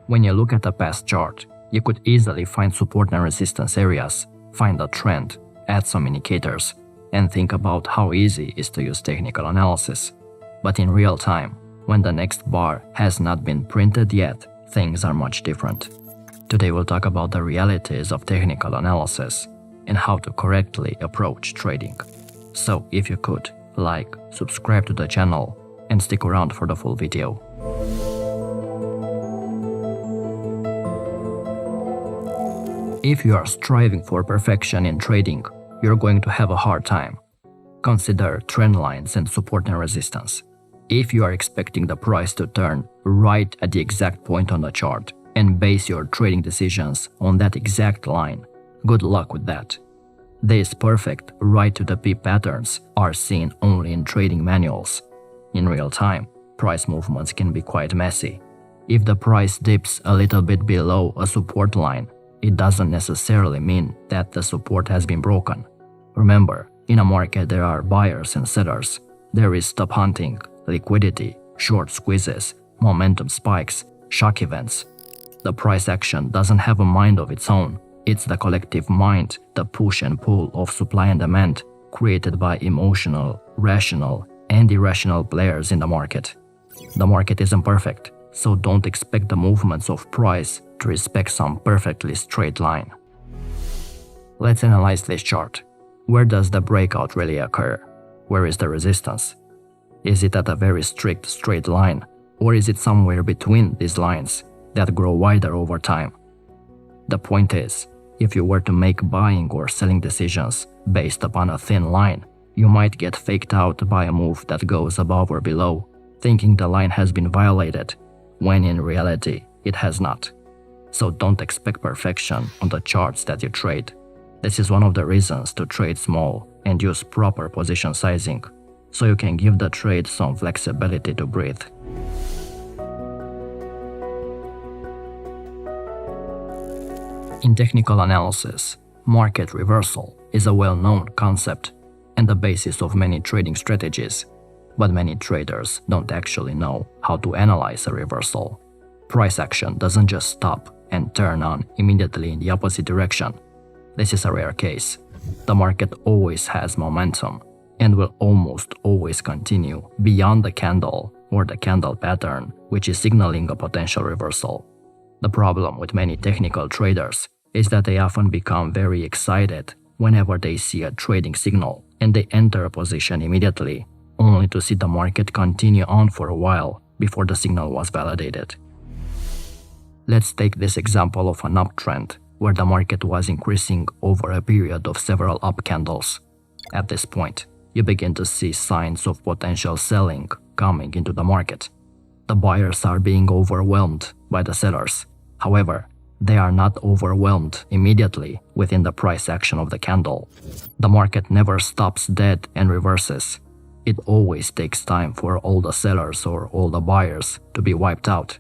When you look at a past chart, you could easily find support and resistance areas, find a trend, add some indicators, and think about how easy it is to use technical analysis. But in real time, when the next bar has not been printed yet, things are much different. Today we'll talk about the realities of technical analysis and how to correctly approach trading. So if you could, like, subscribe to the channel, and stick around for the full video. If you are striving for perfection in trading, you're going to have a hard time. Consider trend lines and support and resistance. If you are expecting the price to turn right at the exact point on the chart and base your trading decisions on that exact line, good luck with that. These perfect right to the P patterns are seen only in trading manuals. In real time, price movements can be quite messy. If the price dips a little bit below a support line, it doesn't necessarily mean that the support has been broken. Remember, in a market there are buyers and sellers. There is stop hunting, liquidity, short squeezes, momentum spikes, shock events. The price action doesn't have a mind of its own. It's the collective mind, the push and pull of supply and demand created by emotional, rational, and irrational players in the market. The market isn't perfect, so don't expect the movements of price to respect some perfectly straight line. Let's analyze this chart. Where does the breakout really occur? Where is the resistance? Is it at a very strict straight line, or is it somewhere between these lines that grow wider over time? The point is, if you were to make buying or selling decisions based upon a thin line, you might get faked out by a move that goes above or below, thinking the line has been violated, when in reality it has not. So don't expect perfection on the charts that you trade. This is one of the reasons to trade small and use proper position sizing, so you can give the trade some flexibility to breathe. In technical analysis, market reversal is a well-known concept and the basis of many trading strategies, but many traders don't actually know how to analyze a reversal. Price action doesn't just stop and turn on immediately in the opposite direction. This is a rare case. The market always has momentum and will almost always continue beyond the candle or the candle pattern, which is signaling a potential reversal. The problem with many technical traders is that they often become very excited whenever they see a trading signal and they enter a position immediately, only to see the market continue on for a while before the signal was validated. Let's take this example of an uptrend where the market was increasing over a period of several up candles. At this point, you begin to see signs of potential selling coming into the market. The buyers are being overwhelmed by the sellers. However, they are not overwhelmed immediately within the price action of the candle. The market never stops dead and reverses. It always takes time for all the sellers or all the buyers to be wiped out.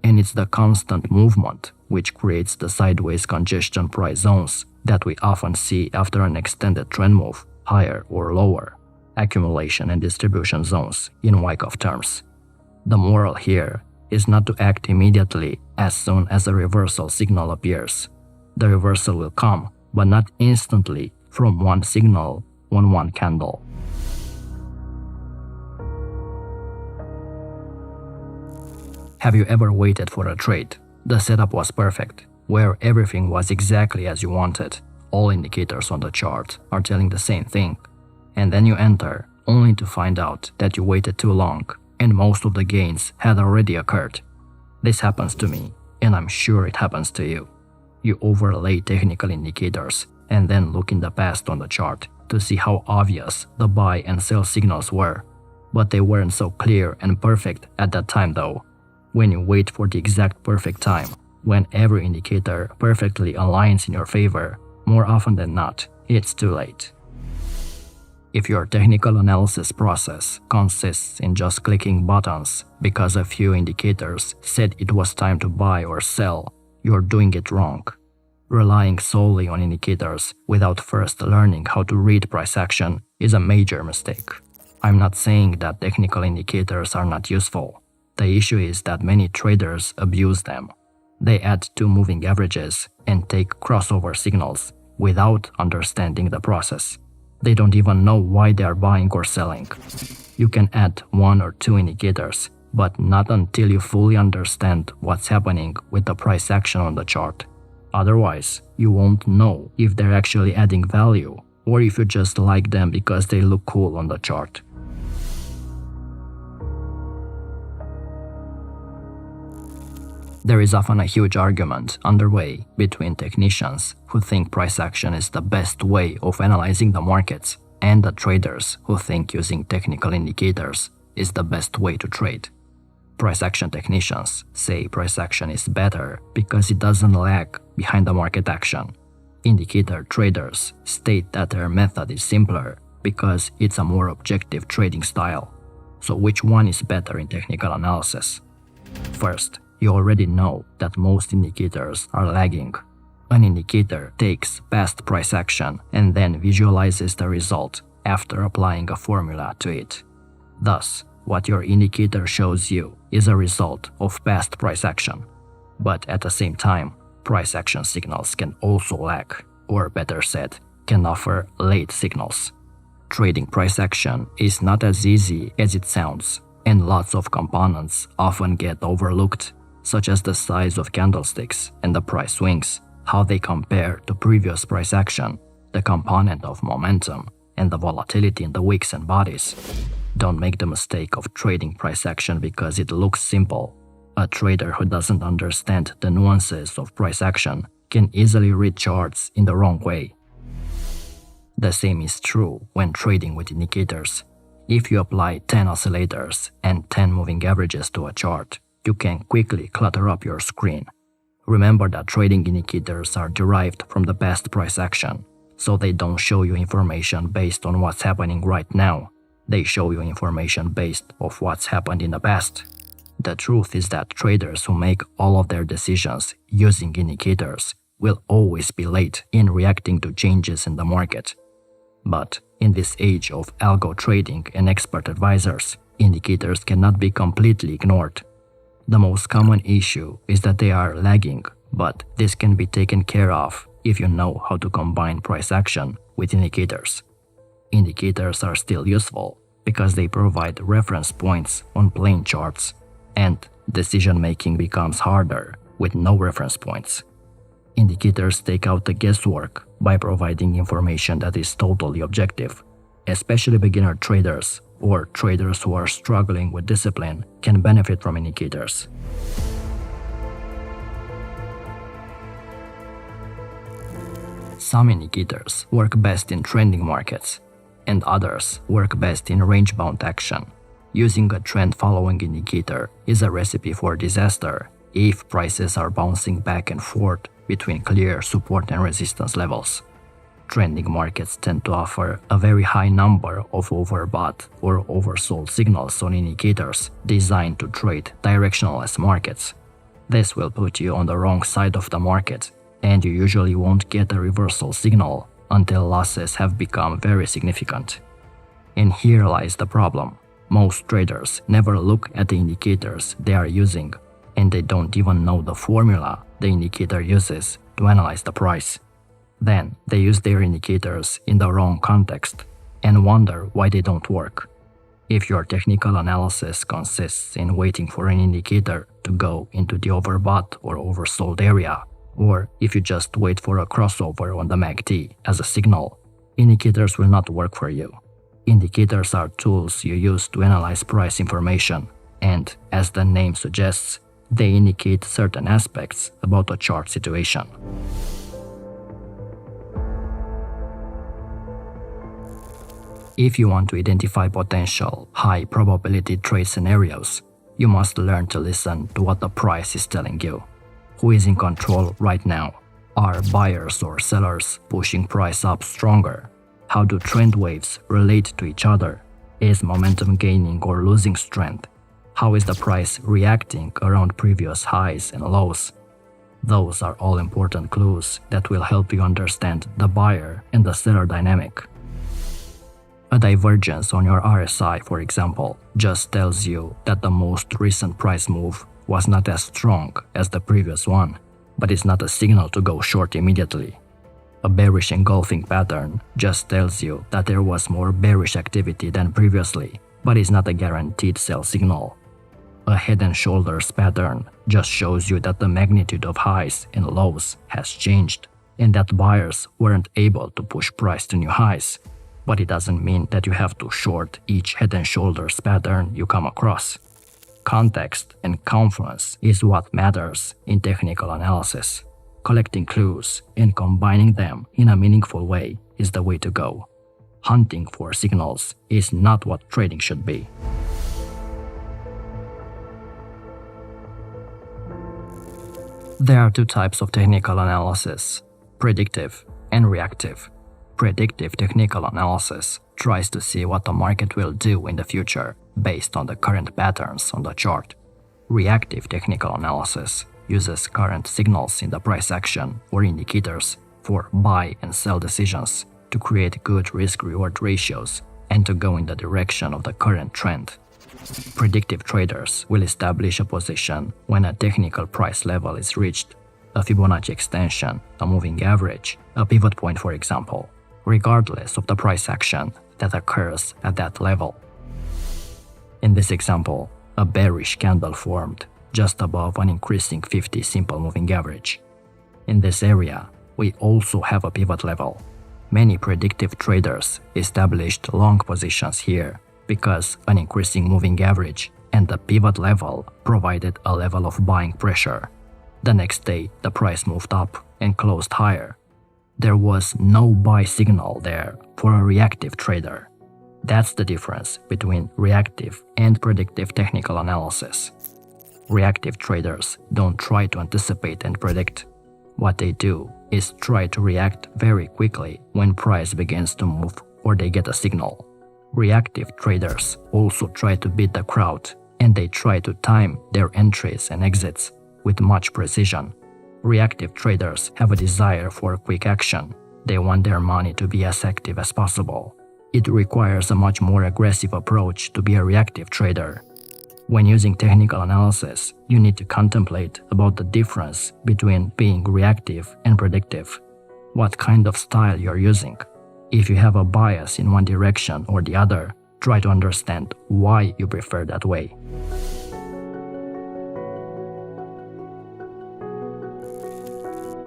And it's the constant movement which creates the sideways congestion price zones that we often see after an extended trend move, higher or lower, accumulation and distribution zones in Wyckoff terms. The moral here is not to act immediately as soon as a reversal signal appears. The reversal will come, but not instantly from one signal on one candle. Have you ever waited for a trade? The setup was perfect, where everything was exactly as you wanted. All indicators on the chart are telling the same thing. And then you enter, only to find out that you waited too long, and most of the gains had already occurred. This happens to me, and I'm sure it happens to you. You overlay technical indicators and then look in the past on the chart to see how obvious the buy and sell signals were. But they weren't so clear and perfect at that time though. When you wait for the exact perfect time, when every indicator perfectly aligns in your favor, more often than not, it's too late. If your technical analysis process consists in just clicking buttons because a few indicators said it was time to buy or sell, you're doing it wrong. Relying solely on indicators without first learning how to read price action is a major mistake. I'm not saying that technical indicators are not useful. The issue is that many traders abuse them. They add two moving averages and take crossover signals without understanding the process. They don't even know why they are buying or selling. You can add one or two indicators, but not until you fully understand what's happening with the price action on the chart. Otherwise, you won't know if they're actually adding value or if you just like them because they look cool on the chart. There is often a huge argument underway between technicians who think price action is the best way of analyzing the markets and the traders who think using technical indicators is the best way to trade. Price action technicians say price action is better because it doesn't lag behind the market action. Indicator traders state that their method is simpler because it's a more objective trading style. So which one is better in technical analysis? First, you already know that most indicators are lagging. An indicator takes past price action and then visualizes the result after applying a formula to it. Thus, what your indicator shows you is a result of past price action. But at the same time, price action signals can also lag, or better said, can offer late signals. Trading price action is not as easy as it sounds, and lots of components often get overlooked, such as the size of candlesticks and the price swings, how they compare to previous price action, the component of momentum, and the volatility in the wicks and bodies. Don't make the mistake of trading price action because it looks simple. A trader who doesn't understand the nuances of price action can easily read charts in the wrong way. The same is true when trading with indicators. If you apply 10 oscillators and 10 moving averages to a chart, you can quickly clutter up your screen. Remember that trading indicators are derived from the past price action, so they don't show you information based on what's happening right now. They show you information based off what's happened in the past. The truth is that traders who make all of their decisions using indicators will always be late in reacting to changes in the market. But in this age of algo trading and expert advisors, indicators cannot be completely ignored. The most common issue is that they are lagging, but this can be taken care of if you know how to combine price action with indicators. Indicators are still useful because they provide reference points on plain charts, and decision-making becomes harder with no reference points. Indicators take out the guesswork by providing information that is totally objective. Especially beginner traders or traders who are struggling with discipline can benefit from indicators. Some indicators work best in trending markets, and others work best in range-bound action. Using a trend-following indicator is a recipe for disaster if prices are bouncing back and forth between clear support and resistance levels. Trending markets tend to offer a very high number of overbought or oversold signals on indicators designed to trade directionless markets. This will put you on the wrong side of the market, and you usually won't get a reversal signal until losses have become very significant. And here lies the problem. Most traders never look at the indicators they are using, and they don't even know the formula the indicator uses to analyze the price. Then they use their indicators in the wrong context and wonder why they don't work. If your technical analysis consists in waiting for an indicator to go into the overbought or oversold area, or if you just wait for a crossover on the MACD as a signal, indicators will not work for you. Indicators are tools you use to analyze price information, and as the name suggests, they indicate certain aspects about a chart situation. If you want to identify potential high-probability trade scenarios, you must learn to listen to what the price is telling you. Who is in control right now? Are buyers or sellers pushing price up stronger? How do trend waves relate to each other? Is momentum gaining or losing strength? How is the price reacting around previous highs and lows? Those are all important clues that will help you understand the buyer and the seller dynamic. A divergence on your RSI, for example, just tells you that the most recent price move was not as strong as the previous one, but it's not a signal to go short immediately. A bearish engulfing pattern just tells you that there was more bearish activity than previously, but is not a guaranteed sell signal. A head and shoulders pattern just shows you that the magnitude of highs and lows has changed, and that buyers weren't able to push price to new highs. But it doesn't mean that you have to short each head and shoulders pattern you come across. Context and confluence is what matters in technical analysis. Collecting clues and combining them in a meaningful way is the way to go. Hunting for signals is not what trading should be. There are two types of technical analysis: predictive and reactive. Predictive technical analysis tries to see what the market will do in the future based on the current patterns on the chart. Reactive technical analysis uses current signals in the price action or indicators for buy and sell decisions to create good risk-reward ratios and to go in the direction of the current trend. Predictive traders will establish a position when a technical price level is reached, a Fibonacci extension, a moving average, a pivot point for example, regardless of the price action that occurs at that level. In this example, a bearish candle formed just above an increasing 50 simple moving average. In this area, we also have a pivot level. Many predictive traders established long positions here because an increasing moving average and the pivot level provided a level of buying pressure. The next day, the price moved up and closed higher. There was no buy signal there for a reactive trader. That's the difference between reactive and predictive technical analysis. Reactive traders don't try to anticipate and predict. What they do is try to react very quickly when price begins to move or they get a signal. Reactive traders also try to beat the crowd, and they try to time their entries and exits with much precision. Reactive traders have a desire for quick action. They want their money to be as active as possible. It requires a much more aggressive approach to be a reactive trader. When using technical analysis, you need to contemplate about the difference between being reactive and predictive. What kind of style you're using. If you have a bias in one direction or the other, try to understand why you prefer that way.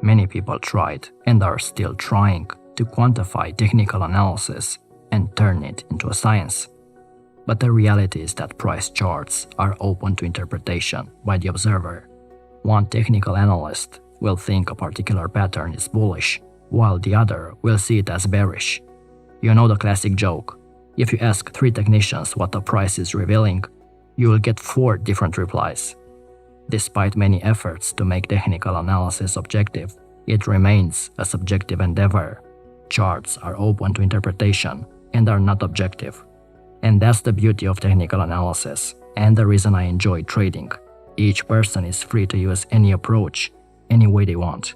Many people tried and are still trying to quantify technical analysis and turn it into a science. But the reality is that price charts are open to interpretation by the observer. One technical analyst will think a particular pattern is bullish, while the other will see it as bearish. You know the classic joke: if you ask 3 technicians what the price is revealing, you will get 4 different replies. Despite many efforts to make technical analysis objective, it remains a subjective endeavor. Charts are open to interpretation and are not objective. And that's the beauty of technical analysis, and the reason I enjoy trading. Each person is free to use any approach, any way they want.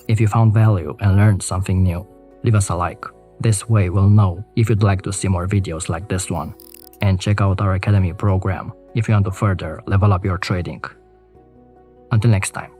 If you found value and learned something new, leave us a like. This way we'll know if you'd like to see more videos like this one. And check out our Academy program if you want to further level up your trading. Until next time.